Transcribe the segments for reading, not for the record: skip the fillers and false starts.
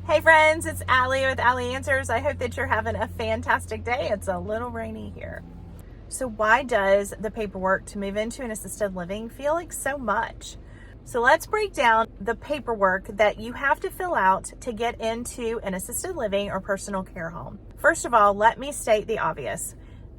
Hey friends, it's Allie with Allie Answers. I hope that you're having a fantastic day. It's a little rainy here. So why does the paperwork to move into an assisted living feel like so much? So let's break down the paperwork that you have to fill out to get into an assisted living or personal care home. First of all, let me state the obvious.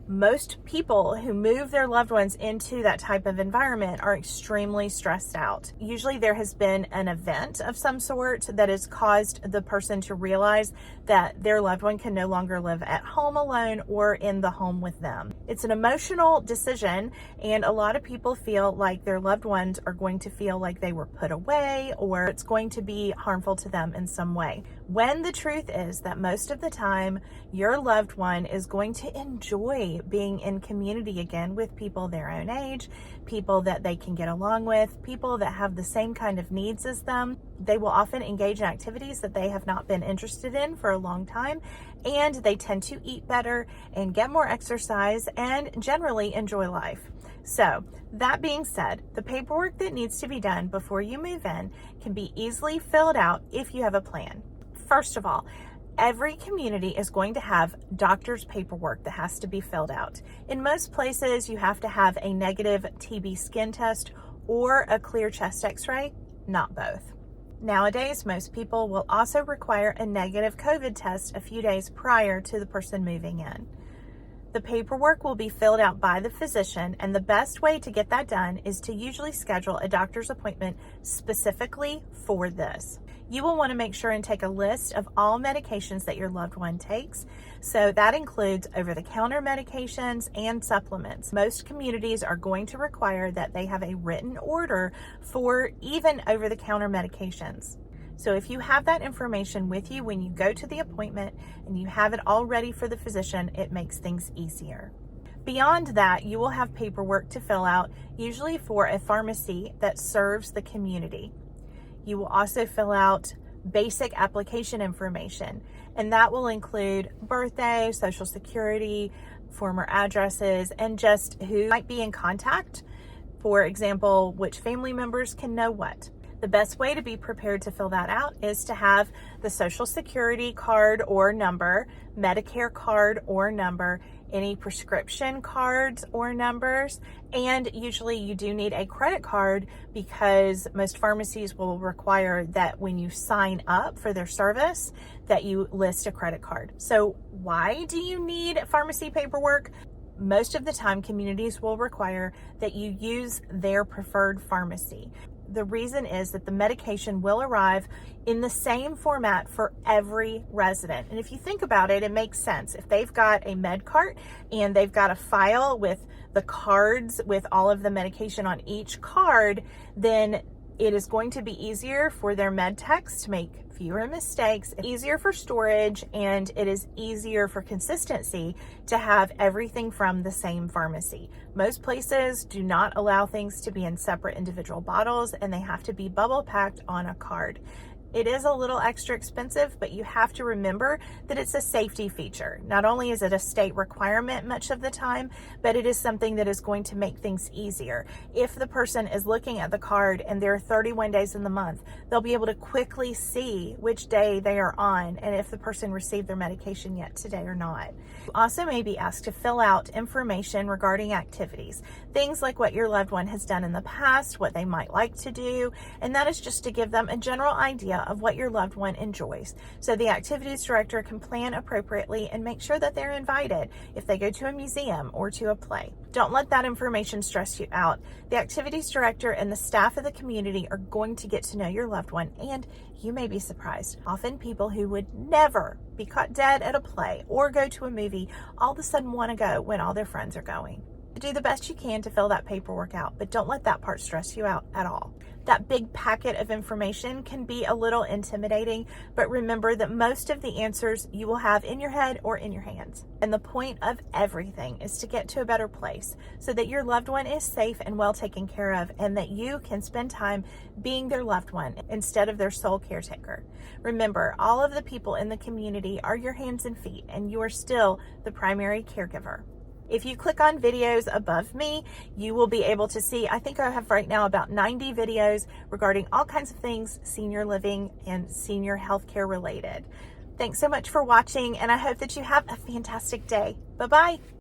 Most people who move their loved ones into that type of environment are extremely stressed out. Usually there has been an event of some sort that has caused the person to realize that their loved one can no longer live at home alone or in the home with them. It's an emotional decision, and a lot of people feel like their loved ones are going to feel like they were put away or it's going to be harmful to them in some way. When the truth is that most of the time, your loved one is going to enjoy being in community again with people their own age, people that they can get along with, people that have the same kind of needs as them. They will often engage in activities that they have not been interested in for a long time, and they tend to eat better and get more exercise and generally enjoy life. So, that being said, the paperwork that needs to be done before you move in can be easily filled out if you have a plan. First of all, every community is going to have doctor's paperwork that has to be filled out. In most places, you have to have a negative TB skin test or a clear chest x-ray, not both. Nowadays, most people will also require a negative COVID test a few days prior to the person moving in. The paperwork will be filled out by the physician, and the best way to get that done is to usually schedule a doctor's appointment specifically for this. You will want to make sure and take a list of all medications that your loved one takes. So that includes over-the-counter medications and supplements. Most communities are going to require that they have a written order for even over-the-counter medications. So if you have that information with you when you go to the appointment and you have it all ready for the physician, it makes things easier. Beyond that, you will have paperwork to fill out, usually for a pharmacy that serves the community. You will also fill out basic application information, and that will include birthday, social security, former addresses, and just who might be in contact. For example, which family members can know what. The best way to be prepared to fill that out is to have the social security card or number, Medicare card or number, any prescription cards or numbers, and usually you do need a credit card because most pharmacies will require that when you sign up for their service that you list a credit card. So why do you need pharmacy paperwork? Most of the time, communities will require that you use their preferred pharmacy. The reason is that the medication will arrive in the same format for every resident. And if you think about it, it makes sense. If they've got a med cart and they've got a file with the cards with all of the medication on each card, then it is going to be easier for their med techs to make fewer mistakes, easier for storage, and it is easier for consistency to have everything from the same pharmacy. Most places do not allow things to be in separate individual bottles, and they have to be bubble packed on a card. It is a little extra expensive, but you have to remember that it's a safety feature. Not only is it a state requirement much of the time, but it is something that is going to make things easier. If the person is looking at the card and there are 31 days in the month, they'll be able to quickly see which day they are on and if the person received their medication yet today or not. You also may be asked to fill out information regarding activities, things like what your loved one has done in the past, what they might like to do, and that is just to give them a general idea of what your loved one enjoys. So the activities director can plan appropriately and make sure that they're invited if they go to a museum or to a play. Don't let that information stress you out. The activities director and the staff of the community are going to get to know your loved one, and you may be surprised. Often people who would never be caught dead at a play or go to a movie all of a sudden want to go when all their friends are going. Do the best you can to fill that paperwork out, but don't let that part stress you out at all. That big packet of information can be a little intimidating, but remember that most of the answers you will have in your head or in your hands. And the point of everything is to get to a better place so that your loved one is safe and well taken care of, and that you can spend time being their loved one instead of their sole caretaker. Remember, all of the people in the community are your hands and feet, and you are still the primary caregiver. If you click on videos above me, you will be able to see, I think I have right now about 90 videos regarding all kinds of things senior living and senior healthcare related. Thanks so much for watching, and I hope that you have a fantastic day. Bye-bye.